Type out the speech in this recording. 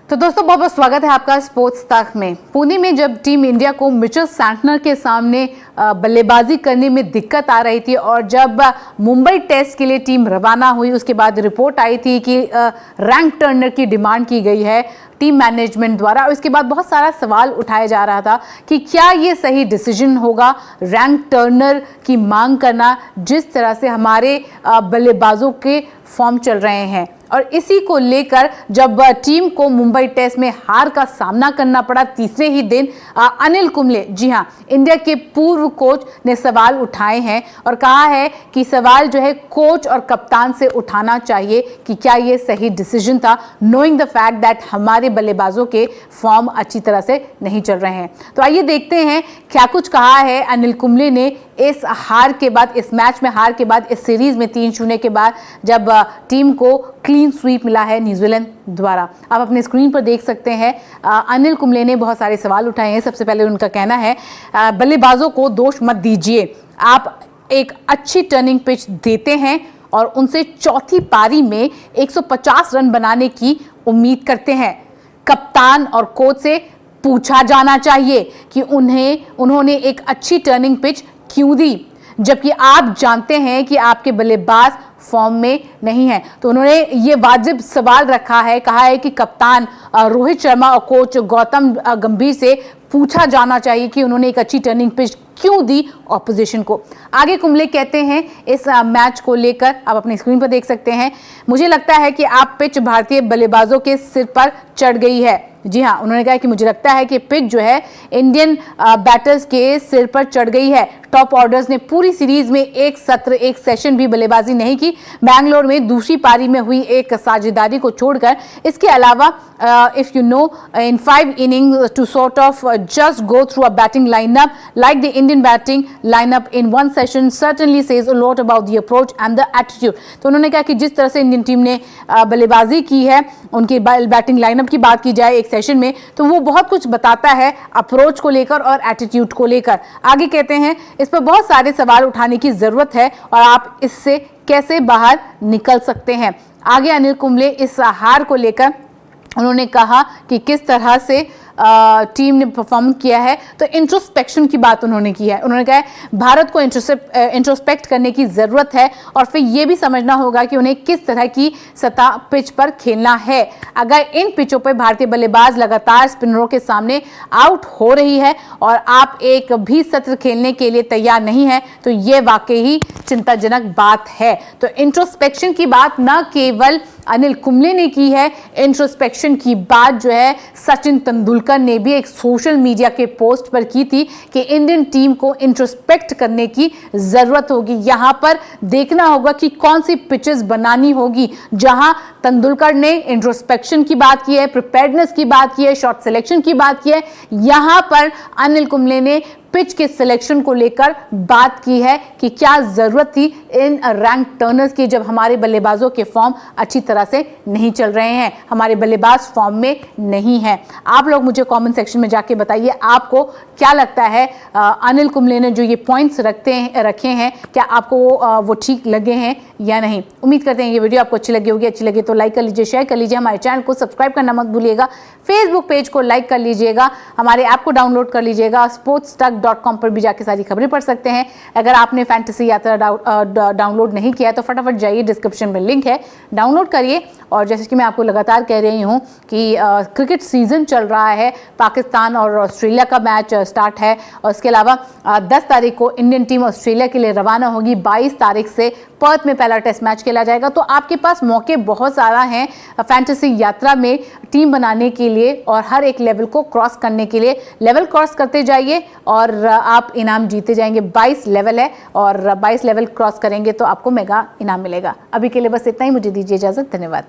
तो दोस्तों बहुत बहुत स्वागत है आपका स्पोर्ट्स तक में। पुणे में जब टीम इंडिया को मिचेल सैंटनर के सामने बल्लेबाजी करने में दिक्कत आ रही थी और जब मुंबई टेस्ट के लिए टीम रवाना हुई, उसके बाद रिपोर्ट आई थी कि रैंक टर्नर की डिमांड की गई है टीम मैनेजमेंट द्वारा। और उसके बाद बहुत सारा सवाल उठाया जा रहा था कि क्या ये सही डिसीजन होगा रैंक टर्नर की मांग करना, जिस तरह से हमारे बल्लेबाजों के फॉर्म चल रहे हैं। और इसी को लेकर जब टीम को मुंबई टेस्ट में हार का सामना करना पड़ा तीसरे ही दिन, अनिल कुंबले, जी हाँ, इंडिया के पूर्व कोच ने सवाल उठाए हैं और कहा है कि सवाल जो है कोच और कप्तान से उठाना चाहिए कि क्या ये सही डिसीजन था, नोइंग द फैक्ट दैट हमारे बल्लेबाजों के फॉर्म अच्छी तरह से नहीं चल रहे हैं। तो आइए देखते हैं क्या कुछ कहा है अनिल कुंबले ने इस हार के बाद, इस मैच में हार के बाद, इस सीरीज में 3-0 के बाद जब टीम को क्लीन स्वीप मिला है न्यूजीलैंड द्वारा। आप अपने स्क्रीन पर देख सकते हैं अनिल कुंबले ने बहुत सारे सवाल उठाए हैं। सबसे पहले उनका कहना है बल्लेबाजों को दोष मत दीजिए, आप एक अच्छी टर्निंग पिच देते हैं और उनसे चौथी पारी में 150 रन बनाने की उम्मीद करते हैं। कप्तान और कोच से पूछा जाना चाहिए कि उन्होंने एक अच्छी टर्निंग पिच क्यों दी, जबकि आप जानते हैं कि आपके बल्लेबाज फॉर्म में नहीं है। तो उन्होंने ये वाजिब सवाल रखा है, कहा है कि कप्तान रोहित शर्मा और कोच गौतम गंभीर से पूछा जाना चाहिए कि उन्होंने एक अच्छी टर्निंग पिच क्यों दी ऑपोजिशन को। आगे कुंबले कहते हैं इस मैच को लेकर, आप अपनी स्क्रीन पर देख सकते हैं, मुझे लगता है कि आप पिच भारतीय बल्लेबाजों के सिर पर चढ़ गई है। जी हाँ, उन्होंने कहा कि मुझे लगता है कि पिच जो है इंडियन बैटर्स के सिर पर चढ़ गई है। टॉप ऑर्डर्स ने पूरी सीरीज में एक सत्र, एक सेशन भी बल्लेबाजी नहीं की। बैंगलोर में दूसरी पारी में हुई एक साझेदारी को छोड़कर, इसके अलावा if you know in 5 innings to sort of just go through a batting lineup like the Indian batting lineup in one session certainly says a lot about the approach and the attitude। तो उन्होंने कहा कि जिस तरह से Indian team ने बल्लेबाजी की है, उनकी बैटिंग लाइनअप की बात की जाए एक सेशन में, तो वो बहुत कुछ बताता है अप्रोच को लेकर और एटीट्यूड को लेकर। आगे कहते हैं इस पर बहुत सारे सवाल उठाने की जरूरत है और आप इससे कैसे बाहर निकल सकते हैं। आगे अनिल कुंबले इस हार को लेकर उन्होंने कहा कि किस तरह से टीम ने परफॉर्म किया है, तो इंट्रोस्पेक्शन की बात उन्होंने की है। उन्होंने कहा है भारत को इंट्रोस्पेक्ट करने की ज़रूरत है और फिर ये भी समझना होगा कि उन्हें किस तरह की सतह पिच पर खेलना है। अगर इन पिचों पर भारतीय बल्लेबाज लगातार स्पिनरों के सामने आउट हो रही है और आप एक भी सत्र खेलने के लिए तैयार नहीं है, तो ये वाकई ही चिंताजनक बात है। तो इंट्रोस्पेक्शन की बात न केवल अनिल कुंबले ने की है, इंट्रोस्पेक्शन की बात जो है सचिन तेंदुलकर ने भी एक सोशल मीडिया के पोस्ट पर की थी कि इंडियन टीम को इंट्रोस्पेक्ट करने की जरूरत होगी। यहां पर देखना होगा कि कौन सी पिचेस बनानी होगी। जहां तेंदुलकर ने इंट्रोस्पेक्शन की बात की है, प्रिपेयर्डनेस की बात की है, शॉट सिलेक्शन की बात की है, यहां पर अनिल कुंबले ने पिच के सिलेक्शन को लेकर बात की है कि क्या जरूरत थी इन रैंक टर्नर्स की, जब हमारे बल्लेबाजों के फॉर्म अच्छी तरह से नहीं चल रहे हैं, हमारे बल्लेबाज फॉर्म में नहीं है। आप लोग मुझे कमेंट सेक्शन में जाके बताइए आपको क्या लगता है अनिल कुंबले ने जो ये पॉइंट्स रखे हैं, क्या आपको वो ठीक लगे हैं या नहीं। उम्मीद करते हैं ये वीडियो आपको अच्छी लगी होगी। अच्छी लगी तो लाइक कर लीजिए, शेयर कर लीजिए, हमारे चैनल को सब्सक्राइब करना मत भूलिएगा, फेसबुक पेज को लाइक कर लीजिएगा, हमारे ऐप को डाउनलोड कर लीजिएगा, sportstuck.com पर भी जाके सारी खबरें पढ़ सकते हैं। अगर आपने फैंटेसी यात्रा डाउनलोड नहीं किया तो फटाफट जाइए, डिस्क्रिप्शन में लिंक है, डाउनलोड करिए। और जैसे कि मैं आपको लगातार कह रही हूँ कि क्रिकेट सीजन चल रहा है, पाकिस्तान और ऑस्ट्रेलिया का मैच स्टार्ट है और इसके अलावा 10 तारीख को इंडियन टीम ऑस्ट्रेलिया के लिए रवाना होगी। 22 तारीख से पर्थ में पहला टेस्ट मैच खेला जाएगा। तो आपके पास मौके बहुत सारा हैं फैंटेसी यात्रा में टीम बनाने के लिए और हर एक लेवल को क्रॉस करने के लिए। लेवल क्रॉस करते जाइए और आप इनाम जीते जाएंगे। 22 लेवल है और 22 लेवल क्रॉस करेंगे तो आपको मेगा इनाम मिलेगा। अभी के लिए बस इतना ही, मुझे दीजिए इजाजत, धन्यवाद।